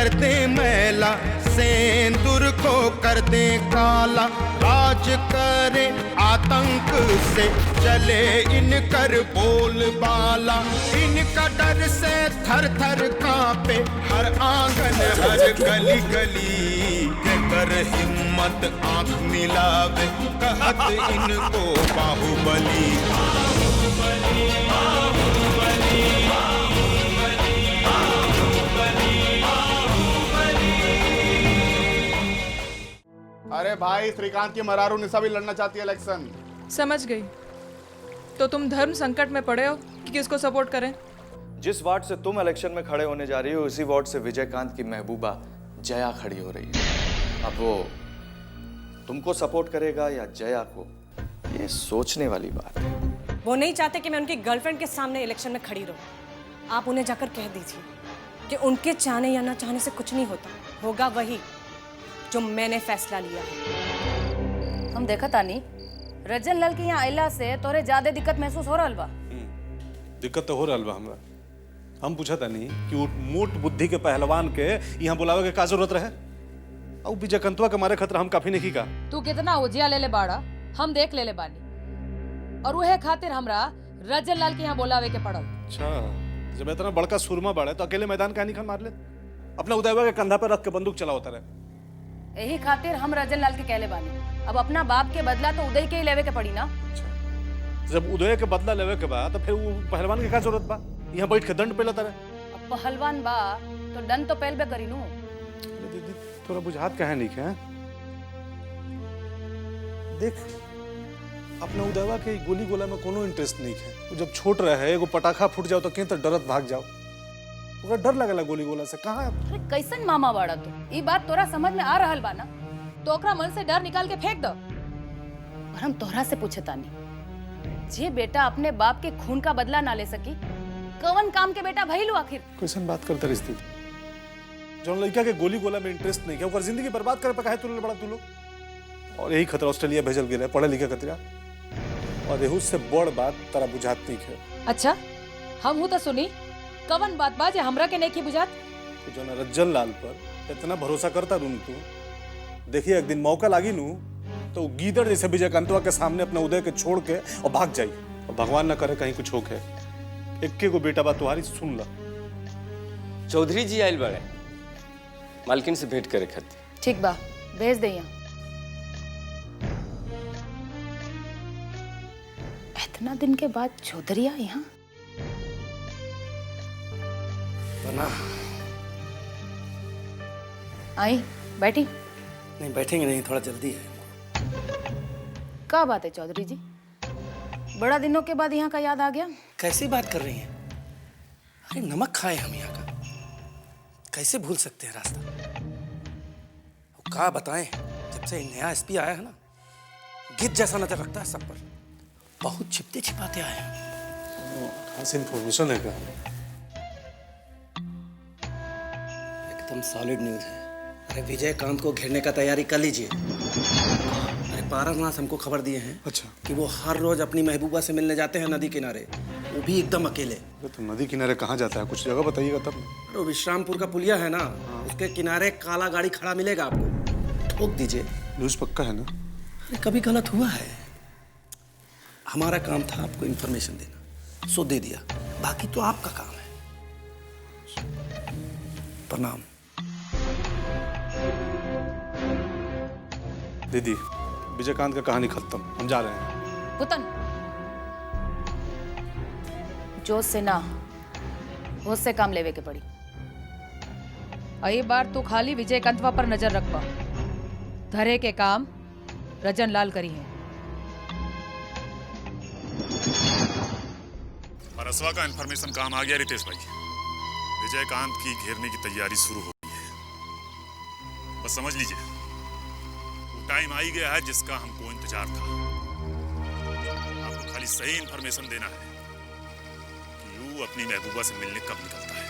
कर दे मैला, सेंदूर को कर दे काला। राज करे आतंक से चले इनकर बोलबाला, इनका डर से थर थर कांपे हर आंगन हर गली गली। कर हिम्मत आंख मिलावे कहत इनको बाहुबली। अरे भाई, श्रीकांत की मरारू निशा भी लड़ना चाहती है इलेक्शन। समझ गई। तो तुम धर्म संकट में पड़े हो कि किसको सपोर्ट करें? जिस वार्ड से तुम इलेक्शन में खड़े होने जा रही हो, उसी वार्ड से विजयकांत की महबूबा जया खड़ी हो रही है। अब वो तुमको सपोर्ट करेगा या जया को, ये सोचने वाली बात है। वो नहीं चाहते कि मैं उनकी गर्लफ्रेंड के सामने इलेक्शन में खड़ी रहूं। आप उन्हें जाकर कह दीजिए कि उनके चाहने या ना चाहने से कुछ नहीं होता, होगा वही जो मैंने फैसला लिया है। हम देखा तानी रजन लाल के यहाँ आइला से तोरे ज्यादा दिक्कत महसूस हो रहा बा। दिक्कत तो हो रहा बा हमरा। हम पूछा तानी कि वो मोट बुद्धि के पहलवान के यहाँ बुलावे के का जरूरत रहे? और विजयकांतवा के मारे खतरा हम काफी नहीं का। तू कितना उजिया ले ले बाड़ा, हम देख ले बानी, और उहे खातिर हमरा रजन लाल के यहाँ बुलावे के पड़ल। अच्छा, जब इतना बड़का सुरमा बाड़ा तो अकेले मैदान का नहीं मार ले? अपना उदयवा के कंधा पर रख के बंदूक चला होता रहे। यही खातिर हम रजन लाल के कहले बानी, अब अपना बाप के बदला तो उदय के ही लेवे के पड़ी ना। अच्छा, जब उदय के बदला लेवे के बाद तो फिर वो पहलवान के क्या जरूरत बा? यहाँ बैठ के दंड पेलता रहे। अब पहलवान बा तो दंड तो पहल बे करी नू। थोड़ा बुझात कहे नहीं है? देख, अपना उदयवा के गोली गोला में कोनो इंटरेस्ट नहीं है। वो जब छोट रहे एगो पटाखा फूट जाओ तो कहीं तो डरत भाग जाओ। ओकरा डर लगेला गोली गोला से। कहाँ? अरे कैसन मामा बाड़ा तू? ई बात तोरा समझ में आ रहल बा ना? तो ओकरा मन से डर निकाल के फेंक दो। और हम तोहरा से पूछे तानी, जे बेटा अपने बाप के खून का बदला ना ले सकी, कवन काम के बेटा भइलू आखिर? कैसन बात करते रिश्ते? जौन लड़का के गोली गोला में इंटरेस्ट नहीं है, ओकर जिंदगी बर्बाद करे पे काहे तुले बड़ा तू लोग? और यही खतरा ऑस्ट्रेलिया भेजल गेले पढ़े लिखे खतरा। और एहू से बड़ बात तारा बुझात नहीं है। अच्छा, हम तो सुनी कवन बात बा जे हमरा के नहीं की बुझात? तो जौन रज्जन लाल पर इतना भरोसा करता रू तू, देखिए एक दिन मौका लागी नू तो गीदड़ जैसे विजयकांतवा के सामने अपना उदय के छोड़ के और भाग जाई। और भगवान न करे कहीं कुछ होके। इक्के को बेटा बा तुम्हारी, सुन ला। चौधरी जी आयल बड़े, मालकिन से भेंट करे खातिर। ठीक बा, भेज दे यहाँ। इतना दिन के बाद चौधरिया यहाँ? आई बैठी। नहीं बैठेंगे नहीं, थोड़ा जल्दी है। क्या बात है चौधरी जी, बड़ा दिनों के बाद यहाँ का याद आ गया? कैसी बात कर रही हैं? अरे नमक खाए हम यहाँ का, कैसे भूल सकते हैं रास्ता? वो क्या बताएं, जब से नया एसपी आया है ना, गिद्ध जैसा नजर रखता है सब पर। बहुत छिपते छिपाते आए हैं। खास इन्फॉर्मेशन है क्या? एकदम सॉलिड न्यूज है। अरे विजयकांत को घेरने का तैयारी कर लीजिए। अरे पारानाथ हमको खबर दिए हैं। अच्छा, कि वो हर रोज अपनी महबूबा से मिलने जाते हैं नदी किनारे, वो भी एकदम अकेले। तो नदी किनारे कहाँ जाता है? कुछ जगह बताइएगा तब। अरे विश्रामपुर का पुलिया है ना, उसके किनारे काला गाड़ी खड़ा मिलेगा आपको, ठोक दीजिए। न्यूज पक्का है ना? अरे कभी गलत हुआ है? हमारा काम था आपको इन्फॉर्मेशन देना, सो दे दिया, बाकी तो आपका काम है। प्रणाम। दीदी, विजयकांत का कहानी खत्म, हम जा रहे हैं। पुतन, जोश से ना होश से काम लेवे के पड़ी। अई बार तू खाली विजयकांतवा पर नजर रख पा, धरे के काम रजन लाल करी है। परसवा का इन्फॉर्मेशन काम आ गया रितेश भाई। विजयकांत की घेरने की तैयारी शुरू हो गई है। बस समझ लीजिए वो टाइम आ ही गया है जिसका हमको इंतजार था। आपको खाली सही इन्फॉर्मेशन देना है कि यू अपनी महबूबा से मिलने कब निकलता है।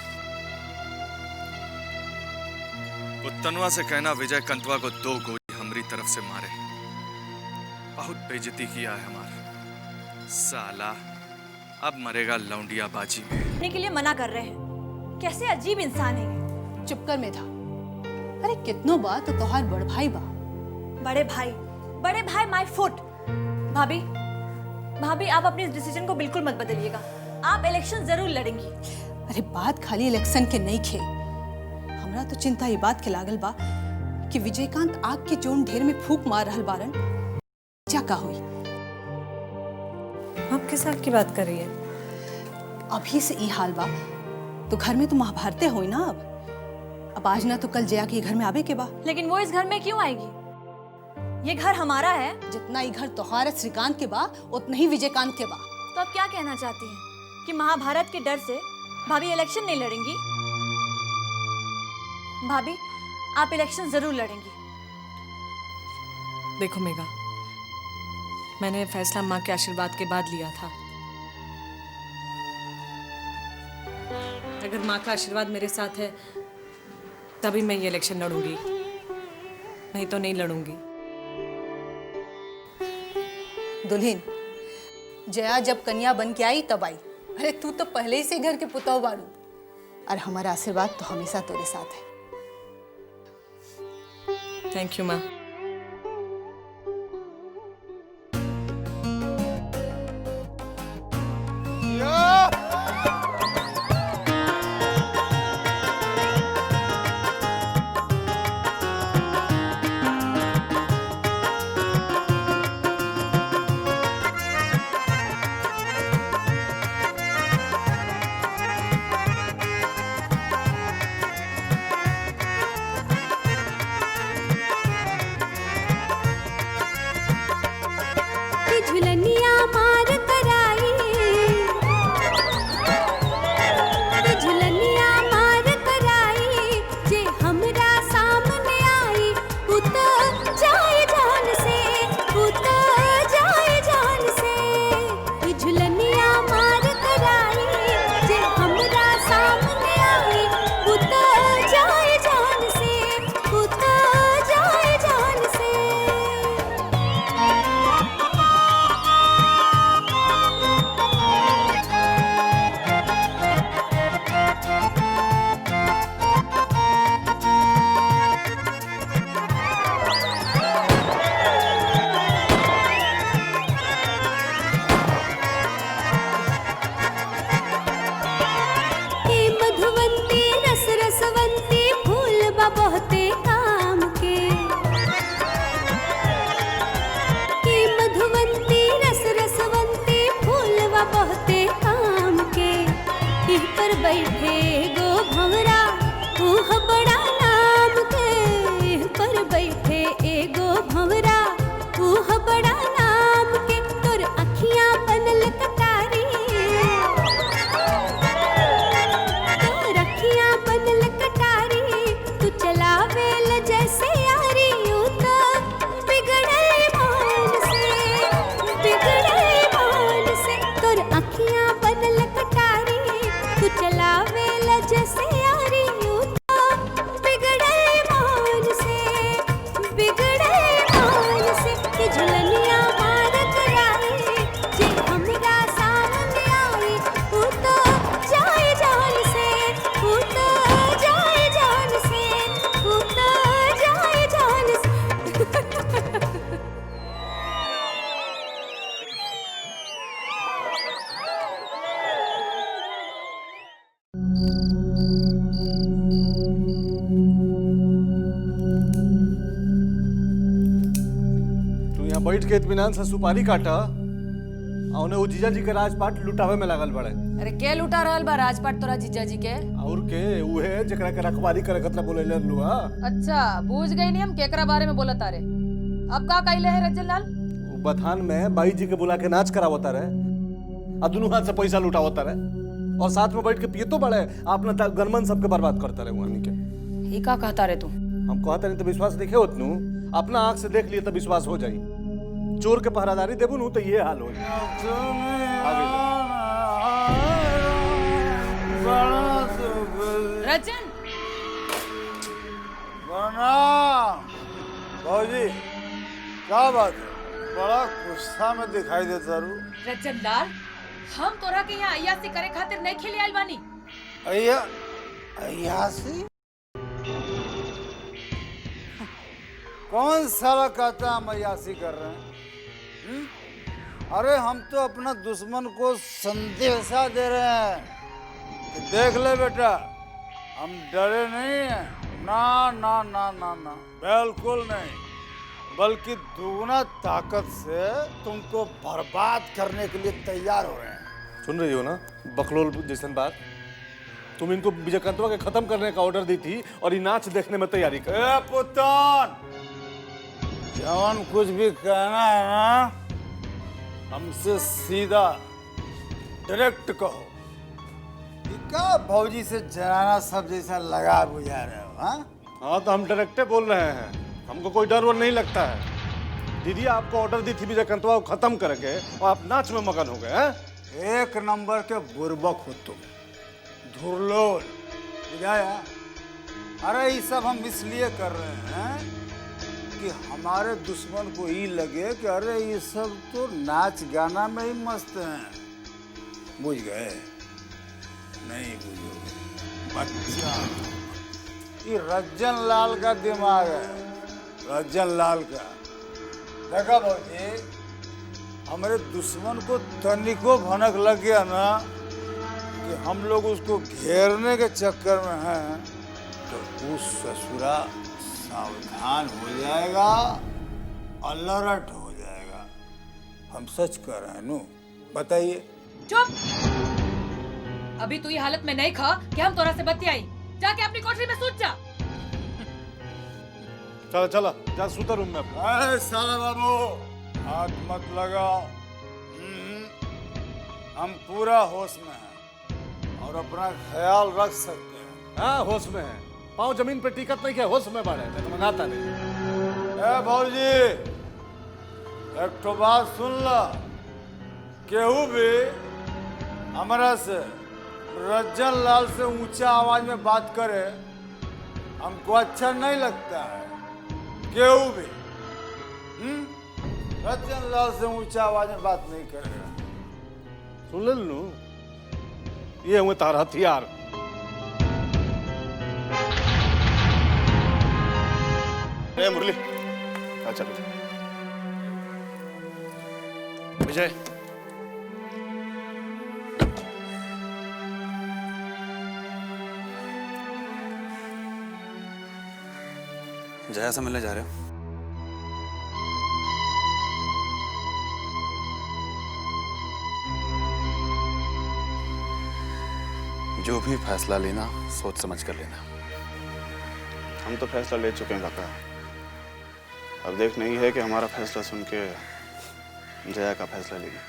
पुतनवा से कहना विजयकांतवा को 2 गोली हमारी तरफ से मारे। बहुत बेइज्जती किया है हमारा साला, अब मरेगा लौंडिया बाजी में। के लिए मना कर रहे हैं। कैसे अजीब इंसान है ये। चुप कर मेधा, अरे कितनो बा तो तोहार बड़ भाई बा। बड़े भाई माय फुट। भाभी भाभी आप अपने इस डिसीजन को बिल्कुल मत बदलिएगा, आप इलेक्शन जरूर लड़ेंगी। अरे बात खाली इलेक्शन के नहीं खे, हमरा तो चिंता ये बात के लागल बा कि विजयकांत आग के जोन ढेर में फूंक मार रहल बारन, क्या का हुई। आप किस आग की बात कर रही है? अभी से ई हाल बा तो घर में तो महाभारते होई ना। अब आज ना तो कल जया के घर में आवे के बा। लेकिन वो इस घर में क्यों आएगी? ये घर हमारा है। जितना ई घर तोहार श्रीकांत के बा उतना ही विजयकांत के बा। तो आप क्या कहना चाहती हैं कि महाभारत के डर से भाभी इलेक्शन नहीं लड़ेंगी? भाभी आप इलेक्शन जरूर लड़ेंगी। देखो मेघा, मैंने फैसला माँ के आशीर्वाद के बाद लिया था। अगर माँ का आशीर्वाद मेरे साथ है तभी मैं ये इलेक्शन लड़ूंगी, नहीं तो नहीं लड़ूंगी। दुल्हन, जया जब कन्या बन के आई तब आई। अरे तू तो पहले ही से घर के पुतौ बारू, और हमारा आशीर्वाद तो हमेशा तेरे साथ है। थैंक यू माँ। झुलनिया मार कराई, झुलनिया मार कराई, जे हमरा सामने आई उत जाए जान से, उत जाए जान से। झुलनिया मार कराई, जे हमरा सामने आई उत जाए जान से, उत जाए जान से। मधुवंती रस रसवंती फूल बा बहुते काम के, मधुवंती रस रसवंती फूल बा बहुते काम के। इह पर बैठे गो भंवरा ऊह बड़ा नाम के, इह पर बैठे एगो भंवरा ऊह बड़ा नाम के। तोर अखियां बनल कटारी, रखियां बनल कटारी, तू चलावेल जैसे यारी, यूं तो बिगड़े मान से, बिगड़े मान से। तोर अखियां बनल कटारी, तू चलावेल जैसे यारी, यूं तो बिगड़े मान से, बिगड़े मान से। कि झुलनिया मार कराई, जे हमरा सामने आई ऊ तो जाए जान से, ऊ तो जाए जान से, ऊ तो जाए जान से। तू यहाँ बैठ के इत्मीनान से सुपारी काटा, औने वो जीजा जी के राजपाट लुटावे में लागल बड़े। अरे के लुटा रहल बा राजपाट तोरा जीजा जी के? और के उहे जकरा के रखवाली करे खतरा बोले ले लुआ। अच्छा बूझ गई नहीं हम केकरा बारे में बोलत तारे। अब का कइले है रज्जन लाल? वो बथान में बाई जी के बुला के नाच करावता रहे, आ दोनों हाथ से पैसा लुटावता रहे, और साथ में बैठ के पिए तो बड़े अपना गनमन सबके बर्बाद करता रहे वहां के। ई का कहता रे तू? हम कहता नहीं तो विश्वास देखे होत नु, अपना आंख से देख लिए तो विश्वास हो जाई। चोर के पहरादारी देबू नु तो ये हाल हो रजन भाजी क्या बात है, बड़ा गुस्सा में दिखाई देता रू। रजन लाल, हम तोरा के यहाँ अय्यासी करे खातिर नहीं खेले आइल बानी। अय्या अय्यासी? कौन साला कहता हम अयासी कर रहे हैं? अरे हम तो अपना दुश्मन को संदेशा दे रहे हैं कि देख ले बेटा, हम डरे नहीं हैं। ना ना ना ना ना, बिल्कुल नहीं, बल्कि दुगना ताकत से तुमको बर्बाद करने के लिए तैयार हो रहे हैं। सुन रही हो ना बकलोल जैसन बात? तुम इनको विजयकांतवा के खत्म करने का ऑर्डर दी थी और ये नाच देखने में तैयारी कर। ए पुतान, जवान कुछ भी कहना है ना, हमसे सीधा डायरेक्ट कहो। क्या भौजी से जनाना सब जैसा लगा बुझा रहे हो? हाँ तो हम डायरेक्टे बोल रहे हैं, हमको कोई डर वर नहीं लगता है। दीदी आपको ऑर्डर दी थी विजयकांतवा को खत्म करके और आप नाच में मगन हो गए हैं। एक नंबर के बुर्बक हो तुम, धुरलोल, बुझाया? अरे ये सब हम इसलिए कर रहे हैं कि हमारे दुश्मन को ये लगे कि अरे ये सब तो नाच गाना में ही मस्त हैं। बुझ गए? नहीं बुझोगे बच्चा, ये रज्जन लाल का दिमाग है, रज्जन लाल का। देखा भाजी, हमारे दुश्मन को तनिको भनक लग गया ना कि हम लोग उसको घेरने के चक्कर में हैं, तो उस ससुरा सावधान हो जाएगा, अलर्ट हो जाएगा। हम सच कर रहे हैं नु, बताइए। चुप! अभी तू ये हालत में नहीं खा कि हम तोरा से बतियाई। जाके अपनी कोठरी में सूत जा। चलो चलो, जा सूता रूम में। अरे साला बाबू, हाथ मत लगाओ। हम पूरा होश में हैं और अपना ख्याल रख सकते हैं। हाँ होश में है, पाँव जमीन पे टिकट नहीं किया, होश में बाढ़ है तो मंगाता नहीं। ए भौजी, एक तो बात सुन ला, केहू भी हमारा से रज्जन लाल से ऊंचा आवाज में बात करे हमको अच्छा नहीं लगता है। केहू भी रज्जन लाल से ऊंचा आवाज में बात नहीं करेगा। सुन ले लू, ये हुए तारा हथियार। ए मुरली, अच्छा विजय, जया से मिलने जा रहे हो? जो भी फैसला लेना सोच समझ कर लेना। हम तो फैसला ले चुके हैं काका, अब देखना ही है कि हमारा फैसला सुन के जया का फैसला लेगी।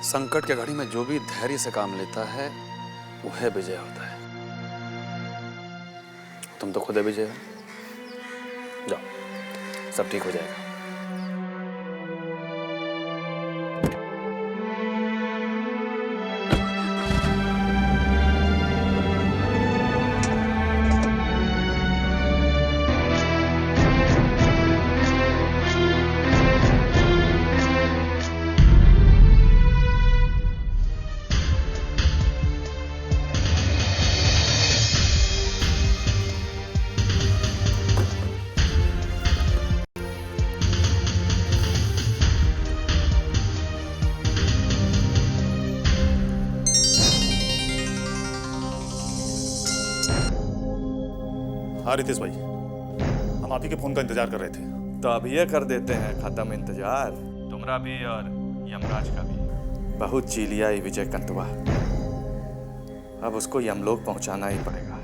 संकट के घड़ी में जो भी धैर्य से काम लेता है वह विजय होता है। तुम तो खुद है विजय हो। जाओ, सब ठीक हो जाएगा। हाँ रितेश भाई, हम आप ही के फोन का इंतजार कर रहे थे। तो अब ये कर देते हैं खत्म इंतजार, तुम्हारा भी और यमराज का भी। बहुत चीलिया ही विजयकांतवा, अब उसको यमलोक पहुंचाना ही पड़ेगा।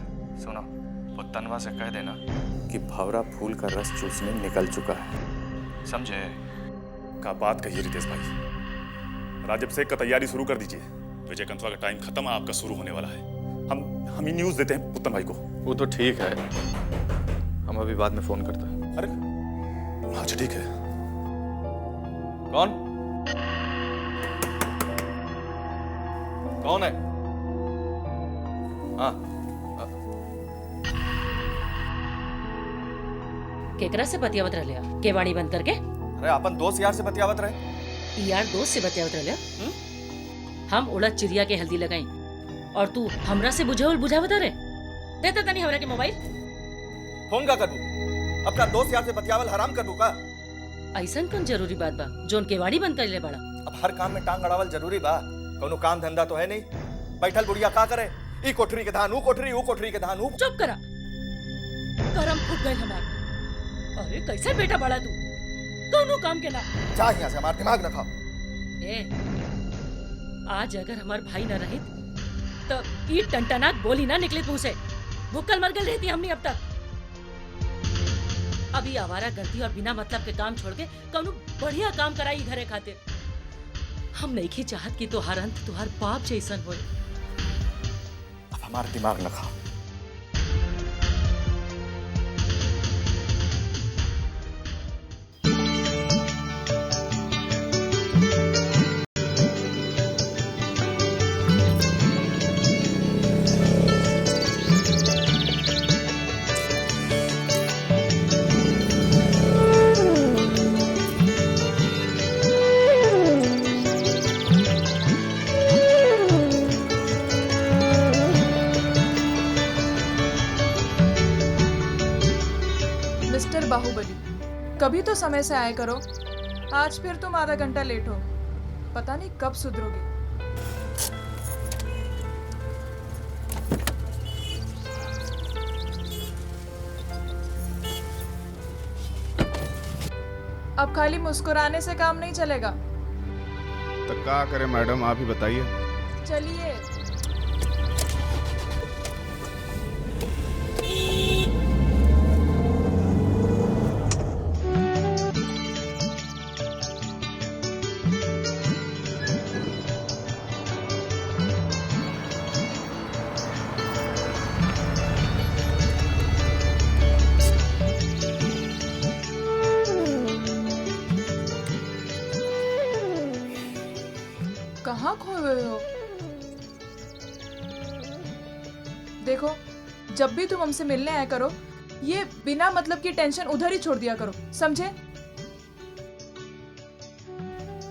सुनो, पुत्तनवा से कह देना कि भंवरा फूल का रस चूसने निकल चुका है, समझे? क्या बात कही रितेश भाई, राजब से का तैयारी शुरू कर दीजिए। विजयकांतवा का टाइम खत्म है, आपका शुरू होने वाला है। हम ही न्यूज देते हैं पुत्तन भाई को। वो तो ठीक है, हम अभी बाद में फोन करते हैं। अरे अच्छा ठीक है। कौन कौन है? हाँ, केकरा से बतियावत रहलिया? केवाड़ी बंद करके? अरे अपन दोस्त यार से बतियावत रहे। यार दोस्त से बतियावत रहलिया? हम उड़द चिड़िया के हल्दी लगाई और तू हमरा से बुझावत रे? देता तनी हमरा के मोबाइल। फोन का करूं? अपना दोस्त यार से बतियावल हराम कर दूं का? ऐसन कौन जरूरी बात बा जोन केवाड़ी बंद कर ले बड़ा? अब हर काम में टांग अड़ावल जरूरी बा? कोनो काम धंधा तो है नहीं। बैठल बुढ़िया का करे? ई कोठरी के धान ऊ कोठरी, ऊ कोठरी के धान ऊ। चुप करा, करम फूट गए हमार। अरे कैसे बेटा बड़ा तू, दोनों काम के ना। जा यहाँ से, हमारा दिमाग न खाओ। ए, आज अगर हमार भाई न रहित तो ई टंटनाक बोली ना निकले मुंह से। भूखल मर गल रहती हमने अब तक। अभी आवारा गर्दी और बिना मतलब के काम छोड़ के कौनो बढ़िया काम कराई घरे खातिर। हम नहीं की चाहत कि तोहार अंत तोहार बाप जैसन होए। अब हमारा दिमाग न खाओ। मिस्टर बाहुबली, कभी तो समय से आया करो। आज फिर तुम आधा घंटा लेट हो। पता नहीं कब सुधरोगे। अब खाली मुस्कुराने से काम नहीं चलेगा। तो क्या करें मैडम, आप ही बताइए। चलिए। कहाँ खोए हुए हो? देखो, जब भी तुम हमसे मिलने आया करो, ये बिना मतलब की टेंशन उधर ही छोड़ दिया करो, समझे?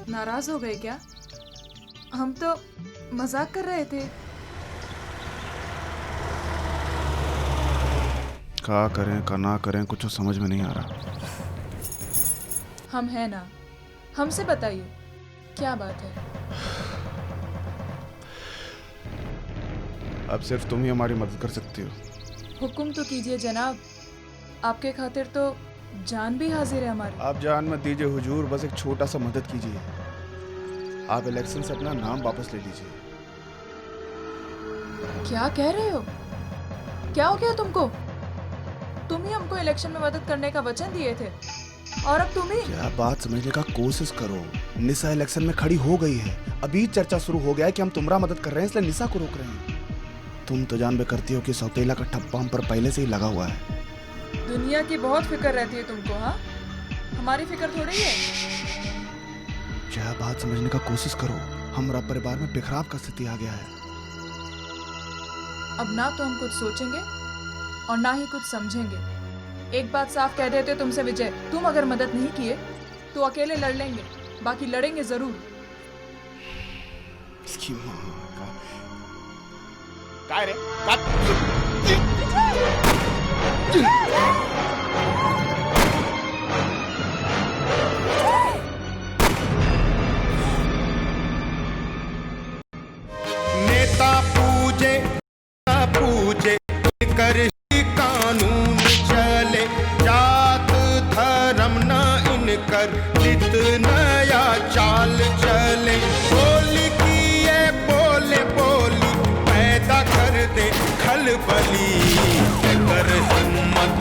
नाराज हो गए क्या? हम तो मजाक कर रहे थे। क्या करें का ना करें, कुछ समझ में नहीं आ रहा। हम हैं ना, हमसे बताइए क्या बात है। अब सिर्फ तुम ही हमारी मदद कर सकती हो। हुक्म तो कीजिए जनाब, आपके खातिर तो जान भी हाजिर है हमारी। आप जान मत दीजिए हुजूर, बस एक छोटा सा मदद कीजिए। आप इलेक्शन से अपना नाम वापस ले लीजिए। क्या कह रहे हो? क्या हो गया तुमको? तुम ही हमको इलेक्शन में मदद करने का वचन दिए थे और अब तुम ही। क्या बात समझने का कोशिश करो। निशा इलेक्शन में खड़ी हो गई है। अभी चर्चा शुरू हो गया है कि हम तुम्हारा मदद कर रहे हैं, इसलिए निशा को रोक रहे हैं। तुम तो जान बे करती हो कि सौतेला का ठप्पा हम पर पहले से ही लगा हुआ है। दुनिया की बहुत फिक्र रहती है तुमको, हाँ? हमारी फिक्र थोड़ी है। क्या बात समझने का कोशिश करो। हमारा परिवार में बिखराव का स्थिति आ गया है। अब ना तो हम कुछ सोचेंगे और ना ही कुछ समझेंगे। एक बात साफ कह देते तुमसे विजय, तुम अगर मदद नहीं किए तो अकेले लड़ लेंगे, बाकी लड़ेंगे जरूर। इसकी माँ का काय रे? नेता पूजे ना पूजे कर ही कानून चले, जात धर्म न इनकर नित नया चाल चले। बोली की ये बोले बोली पैदा कर दे खलबली, कर हिम्मत